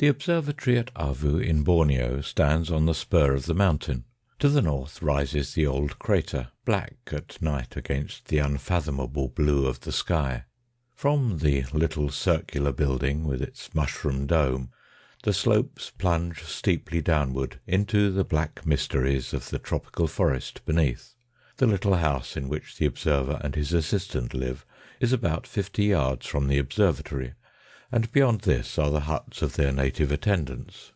The observatory at Avu in Borneo stands on the spur of the mountain. To the north rises the old crater, black at night against the unfathomable blue of the sky. From the little circular building with its mushroom dome, the slopes plunge steeply downward into the black mysteries of the tropical forest beneath. The little house in which the observer and his assistant live is about 50 yards from the observatory, and beyond this are the huts of their native attendants.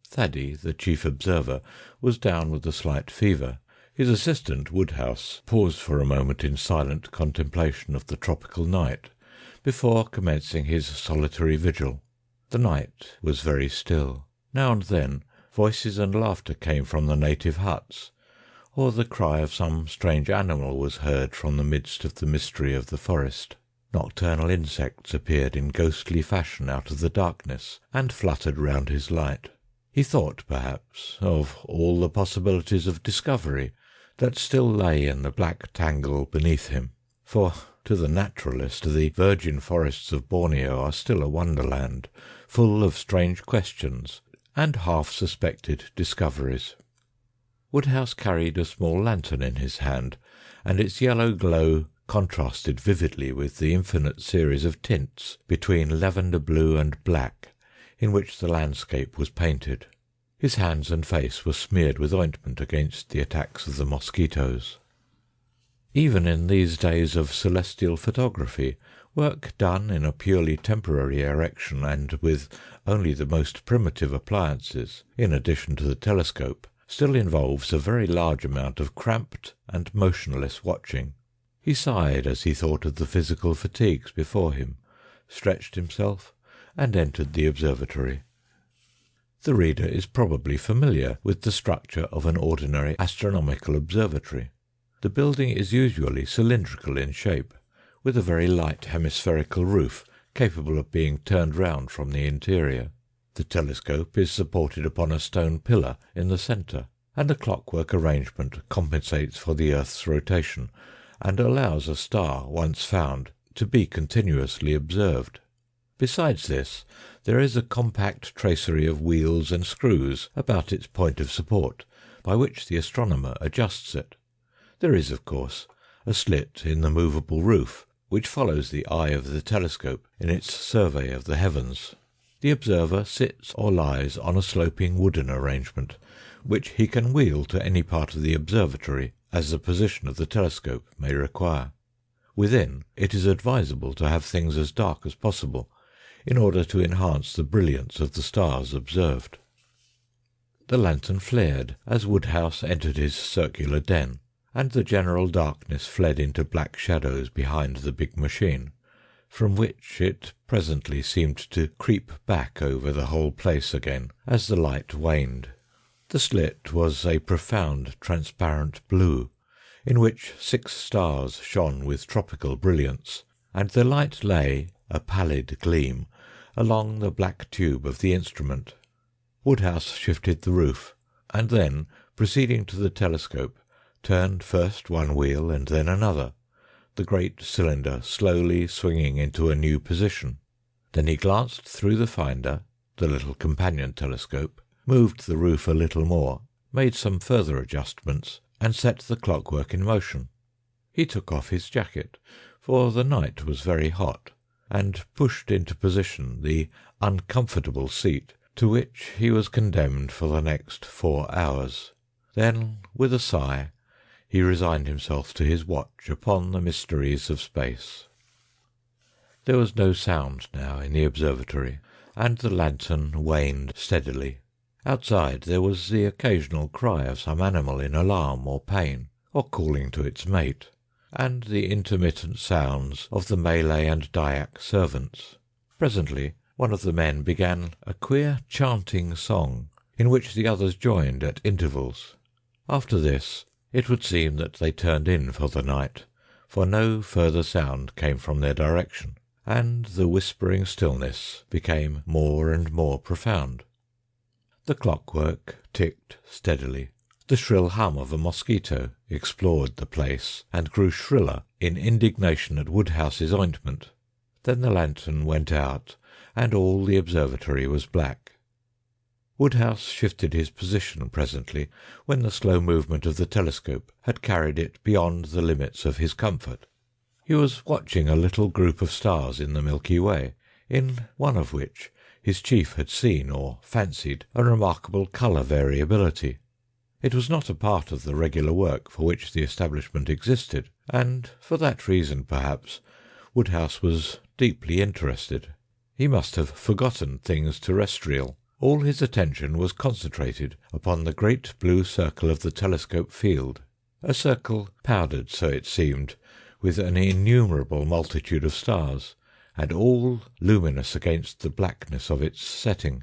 Thaddy, the chief observer, was down with a slight fever. His assistant, Woodhouse, paused for a moment in silent contemplation of the tropical night before commencing his solitary vigil. The night was very still. Now and then voices and laughter came from the native huts, or the cry of some strange animal was heard from the midst of the mystery of the forest. Nocturnal insects appeared in ghostly fashion out of the darkness and fluttered round his light. He thought, perhaps, of all the possibilities of discovery that still lay in the black tangle beneath him, for to the naturalist the virgin forests of Borneo are still a wonderland, full of strange questions and half-suspected discoveries. Woodhouse carried a small lantern in his hand, and its yellow glow contrasted vividly with the infinite series of tints between lavender blue and black in which the landscape was painted. His hands and face were smeared with ointment against the attacks of the mosquitoes. Even in these days of celestial photography, work done in a purely temporary erection and with only the most primitive appliances, in addition to the telescope, still involves a very large amount of cramped and motionless watching. He sighed as he thought of the physical fatigues before him, stretched himself, and entered the observatory. The reader is probably familiar with the structure of an ordinary astronomical observatory. The building is usually cylindrical in shape, with a very light hemispherical roof capable of being turned round from the interior. The telescope is supported upon a stone pillar in the centre, and a clockwork arrangement compensates for the earth's rotation and allows a star once found to be continuously observed. Besides this, there is a compact tracery of wheels and screws about its point of support, by which the astronomer adjusts it. There is, of course, a slit in the movable roof, which follows the eye of the telescope in its survey of the heavens. The observer sits or lies on a sloping wooden arrangement, which he can wheel to any part of the observatory as the position of the telescope may require. Within, it is advisable to have things as dark as possible, in order to enhance the brilliance of the stars observed. The lantern flared as Woodhouse entered his circular den, and the general darkness fled into black shadows behind the big machine, from which it presently seemed to creep back over the whole place again as the light waned. The slit was a profound transparent blue, in which 6 stars shone with tropical brilliance, and the light lay, a pallid gleam, along the black tube of the instrument. Woodhouse shifted the roof, and then, proceeding to the telescope, turned first one wheel and then another, the great cylinder slowly swinging into a new position. Then he glanced through the finder, the little companion telescope, moved the roof a little more, made some further adjustments, and set the clockwork in motion. He took off his jacket, for the night was very hot, and pushed into position the uncomfortable seat to which he was condemned for the next 4 hours. Then, with a sigh, he resigned himself to his watch upon the mysteries of space. There was no sound now in the observatory, and the lantern waned steadily. Outside there was the occasional cry of some animal in alarm or pain, or calling to its mate, and the intermittent sounds of the Malay and Dyak servants. Presently one of the men began a queer chanting song, in which the others joined at intervals. After this it would seem that they turned in for the night, for no further sound came from their direction, and the whispering stillness became more and more profound. The clockwork ticked steadily. The shrill hum of a mosquito explored the place and grew shriller in indignation at Woodhouse's ointment. Then the lantern went out, and all the observatory was black. Woodhouse shifted his position presently, when the slow movement of the telescope had carried it beyond the limits of his comfort. He was watching a little group of stars in the Milky Way, in one of which his chief had seen or fancied a remarkable colour variability. It was not a part of the regular work for which the establishment existed, and for that reason, perhaps, Woodhouse was deeply interested. He must have forgotten things terrestrial. All his attention was concentrated upon the great blue circle of the telescope field, a circle powdered, so it seemed, with an innumerable multitude of stars, and all luminous against the blackness of its setting.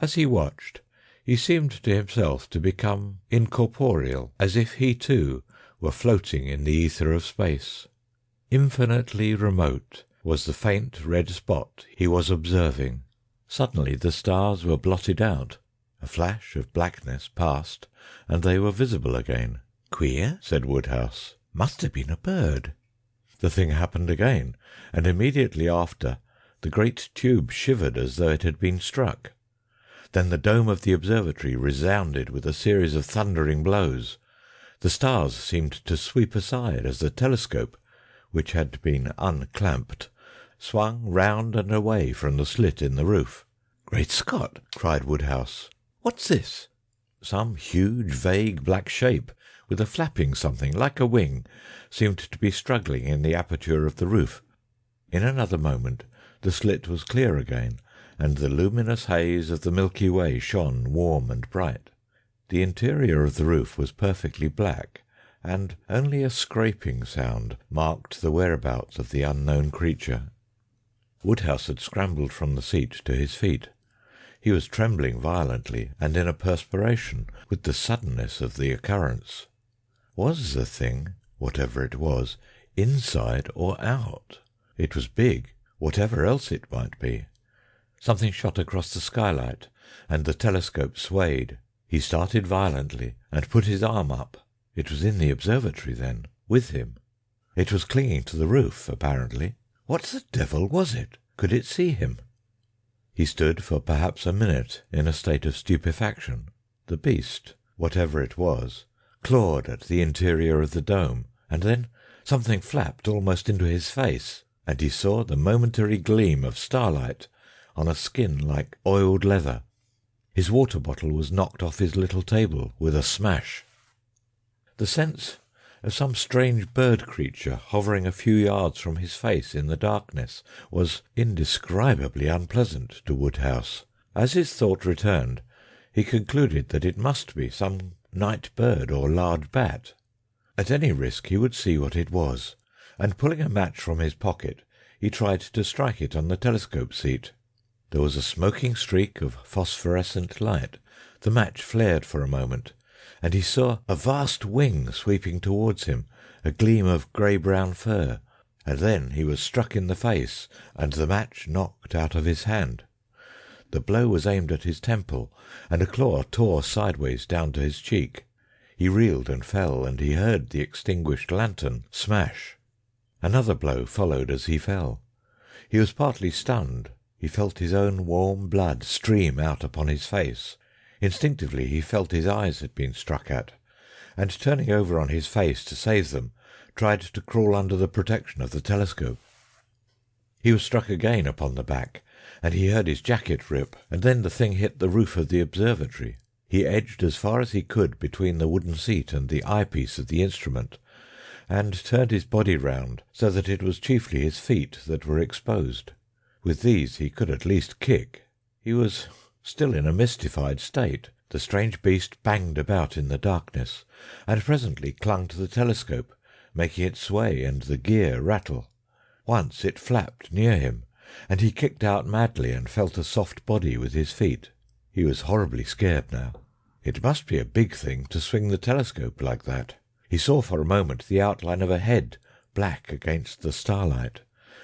As he watched, he seemed to himself to become incorporeal, as if he too were floating in the ether of space. Infinitely remote was the faint red spot he was observing. Suddenly the stars were blotted out. A flash of blackness passed, and they were visible again. "Queer," said Woodhouse. "Must have been a bird." The thing happened again, and immediately after the great tube shivered as though it had been struck. Then the dome of the observatory resounded with a series of thundering blows. The stars seemed to sweep aside as the telescope, which had been unclamped, swung round and away from the slit in the roof. "Great Scott!" cried Woodhouse. "What's this?" Some huge, vague black shape, with a flapping something like a wing, seemed to be struggling in the aperture of the roof. In another moment the slit was clear again, and the luminous haze of the Milky Way shone warm and bright. The interior of the roof was perfectly black, and only a scraping sound marked the whereabouts of the unknown creature. Woodhouse had scrambled from the seat to his feet. He was trembling violently and in a perspiration with the suddenness of the occurrence. Was the thing, whatever it was, inside or out? It was big, whatever else it might be. Something shot across the skylight, and the telescope swayed. He started violently and put his arm up. It was in the observatory, then, with him. It was clinging to the roof, apparently. What the devil was it? Could it see him? He stood for perhaps a minute in a state of stupefaction. The beast, whatever it was, clawed at the interior of the dome, and then something flapped almost into his face, and he saw the momentary gleam of starlight on a skin like oiled leather. His water bottle was knocked off his little table with a smash. The sense of some strange bird creature hovering a few yards from his face in the darkness was indescribably unpleasant to Woodhouse. As his thought returned, he concluded that it must be some night bird or large bat. At any risk he would see what it was, and pulling a match from his pocket, he tried to strike it on the telescope seat. There was a smoking streak of phosphorescent light. The match flared for a moment, and he saw a vast wing sweeping towards him, a gleam of grey-brown fur, and then he was struck in the face, and the match knocked out of his hand. The blow was aimed at his temple, and a claw tore sideways down to his cheek. He reeled and fell, and he heard the extinguished lantern smash. Another blow followed as he fell. He was partly stunned. He felt his own warm blood stream out upon his face. Instinctively he felt his eyes had been struck at, and turning over on his face to save them, tried to crawl under the protection of the telescope. He was struck again upon the back, and he heard his jacket rip, and then the thing hit the roof of the observatory. He edged as far as he could between the wooden seat and the eyepiece of the instrument, and turned his body round so that it was chiefly his feet that were exposed. With these he could at least kick. He was still in a mystified state. The strange beast banged about in the darkness, and presently clung to the telescope, making it sway and the gear rattle. Once it flapped near him, and he kicked out madly and felt a soft body with his feet. He was horribly scared now. It must be a big thing to swing the telescope like that. He saw for a moment the outline of a head, black against the starlight,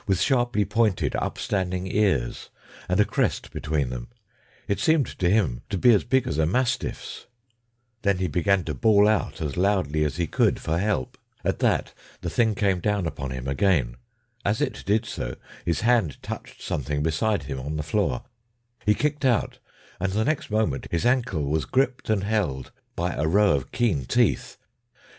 with sharply pointed upstanding ears, and a crest between them. It seemed to him to be as big as a mastiff's. Then he began to bawl out as loudly as he could for help. At that the thing came down upon him again, As it did so, his hand touched something beside him on the floor. He kicked out, and the next moment his ankle was gripped and held by a row of keen teeth.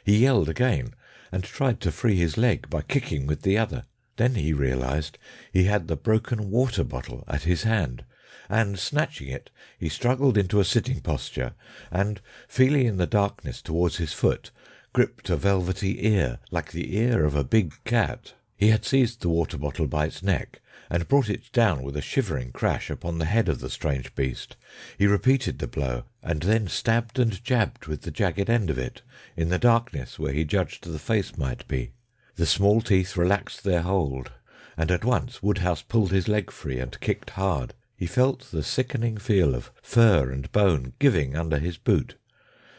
He yelled again, and tried to free his leg by kicking with the other. Then he realized he had the broken water bottle at his hand, and, snatching it, he struggled into a sitting posture, and, feeling in the darkness towards his foot, gripped a velvety ear like the ear of a big cat. He had seized the water bottle by its neck, and brought it down with a shivering crash upon the head of the strange beast. He repeated the blow, and then stabbed and jabbed with the jagged end of it, in the darkness where he judged the face might be. The small teeth relaxed their hold, and at once Woodhouse pulled his leg free and kicked hard. He felt the sickening feel of fur and bone giving under his boot.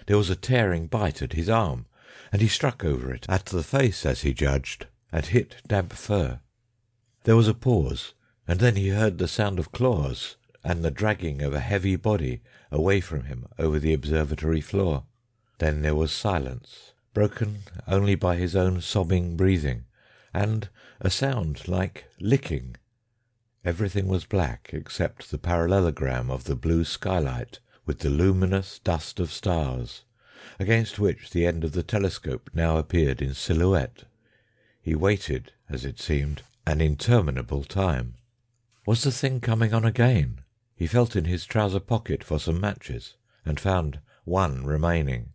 There was a tearing bite at his arm, and he struck over it, at the face as he judged, and hit damp fur. There was a pause, and then he heard the sound of claws and the dragging of a heavy body away from him over the observatory floor. Then there was silence, broken only by his own sobbing breathing, and a sound like licking. Everything was black except the parallelogram of the blue skylight with the luminous dust of stars, against which the end of the telescope now appeared in silhouette. He waited, as it seemed, an interminable time. Was the thing coming on again? He felt in his trouser pocket for some matches, and found one remaining.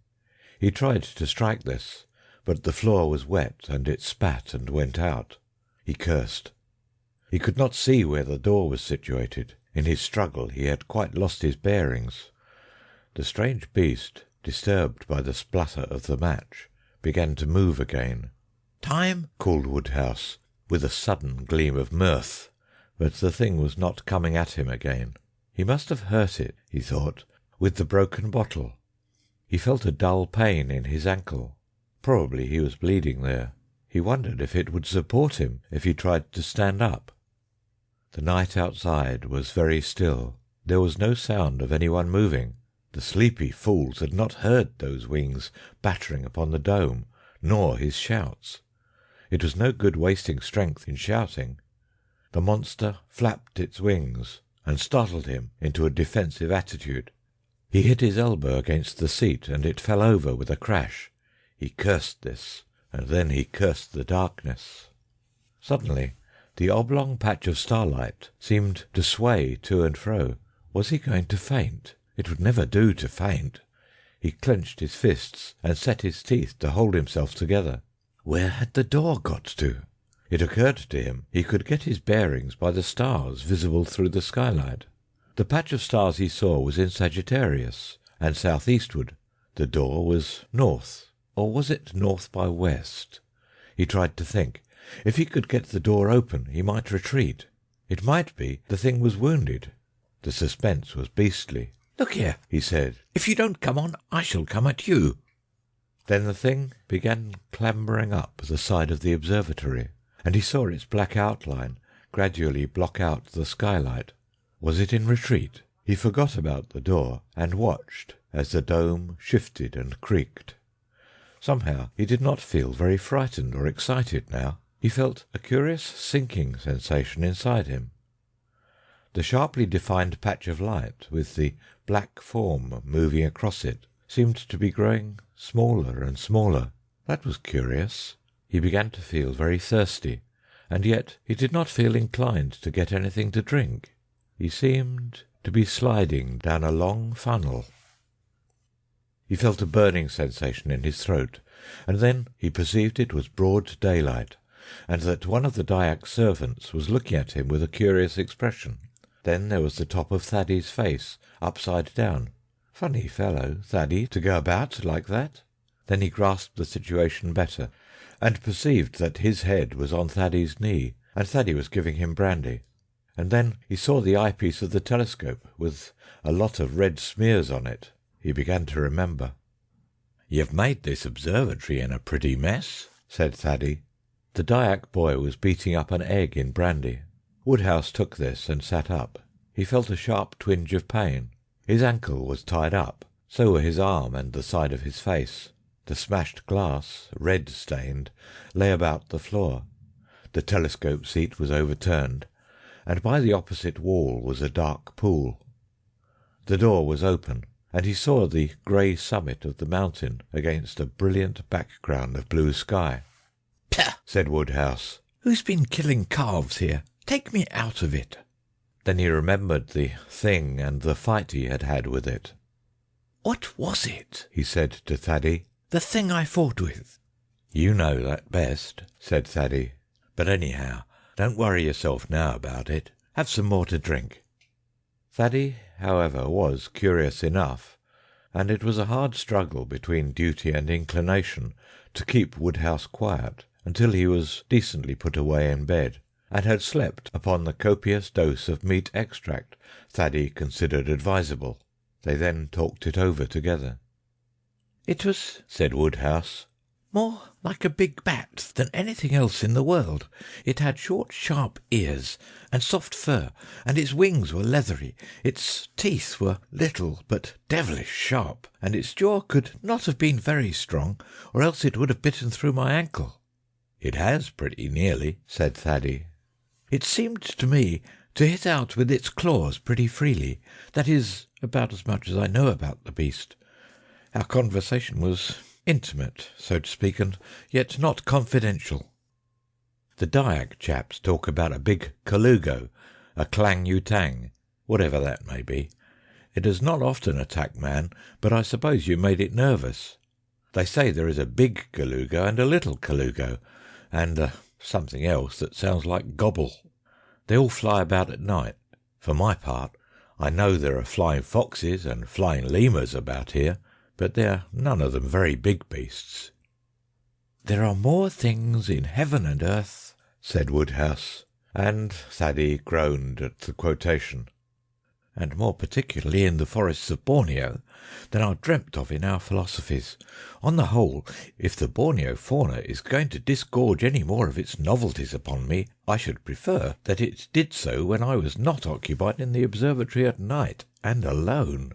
He tried to strike this, but the floor was wet, and it spat and went out. He cursed. He could not see where the door was situated. In his struggle he had quite lost his bearings. The strange beast, disturbed by the splutter of the match, began to move again. "Time!" called Woodhouse, with a sudden gleam of mirth, but the thing was not coming at him again. He must have hurt it, he thought, with the broken bottle. He felt a dull pain in his ankle. Probably he was bleeding there. He wondered if it would support him if he tried to stand up. The night outside was very still. There was no sound of anyone moving. The sleepy fools had not heard those wings battering upon the dome, nor his shouts. It was no good wasting strength in shouting. The monster flapped its wings and startled him into a defensive attitude. He hit his elbow against the seat, and it fell over with a crash. He cursed this, and then he cursed the darkness. Suddenly the oblong patch of starlight seemed to sway to and fro. Was he going to faint? It would never do to faint. He clenched his fists and set his teeth to hold himself together. Where had the door got to? It occurred to him he could get his bearings by the stars visible through the skylight. The patch of stars he saw was in Sagittarius and southeastward. The door was north, or was it north by west? He tried to think. If he could get the door open, he might retreat. It might be the thing was wounded. The suspense was beastly. "Look here," he said. "If you don't come on, I shall come at you." Then the thing began clambering up the side of the observatory, and he saw its black outline gradually block out the skylight. Was it in retreat? He forgot about the door and watched as the dome shifted and creaked. Somehow he did not feel very frightened or excited now. He felt a curious sinking sensation inside him. The sharply defined patch of light, with the black form moving across it, seemed to be growing smaller and smaller. That was curious. He began to feel very thirsty, and yet he did not feel inclined to get anything to drink. He seemed to be sliding down a long funnel. He felt a burning sensation in his throat, and then he perceived it was broad daylight, and that one of the Dyak servants was looking at him with a curious expression. Then there was the top of Thaddy's face, upside down. Funny fellow, Thaddy, to go about like that. Then he grasped the situation better, and perceived that his head was on Thaddy's knee, and Thaddy was giving him brandy. And then he saw the eyepiece of the telescope, with a lot of red smears on it. He began to remember. "You've made this observatory in a pretty mess," said Thaddy. The Dyak boy was beating up an egg in brandy. Woodhouse took this and sat up. He felt a sharp twinge of pain. His ankle was tied up, so were his arm and the side of his face. The smashed glass, red-stained, lay about the floor. The telescope seat was overturned, and by the opposite wall was a dark pool. The door was open, and he saw the grey summit of the mountain against a brilliant background of blue sky. "Pah!" said Woodhouse. "Who's been killing calves here? Take me out of it." Then he remembered the thing and the fight he had had with it. "What was it?" he said to Thaddy. "The thing I fought with." "You know that best," said Thaddy. "But anyhow, don't worry yourself now about it. Have some more to drink." Thaddy, however, was curious enough, and it was a hard struggle between duty and inclination to keep Woodhouse quiet until he was decently put away in bed, and had slept upon the copious dose of meat extract Thaddy considered advisable. They then talked it over together. "It was," said Woodhouse, "more like a big bat than anything else in the world. It had short, sharp ears and soft fur, and its wings were leathery. Its teeth were little but devilish sharp, and its jaw could not have been very strong, or else it would have bitten through my ankle." "It has pretty nearly," said Thaddy. "It seemed to me to hit out with its claws pretty freely. That is about as much as I know about the beast. Our conversation was intimate, so to speak, and yet not confidential. The Dyak chaps talk about a big colugo, a clang-u-tang, whatever that may be. It does not often attack man, but I suppose you made it nervous. They say there is a big colugo and a little colugo, and something else that sounds like gobble. They all fly about at night. For my part, I know there are flying foxes and flying lemurs about here, but they're none of them very big beasts." "There are more things in heaven and earth," said Woodhouse, and Thaddy groaned at the quotation, "and more particularly in the forests of Borneo, than are dreamt of in our philosophies. On the whole, if the Borneo fauna is going to disgorge any more of its novelties upon me, I should prefer that it did so when I was not occupied in the observatory at night, and alone."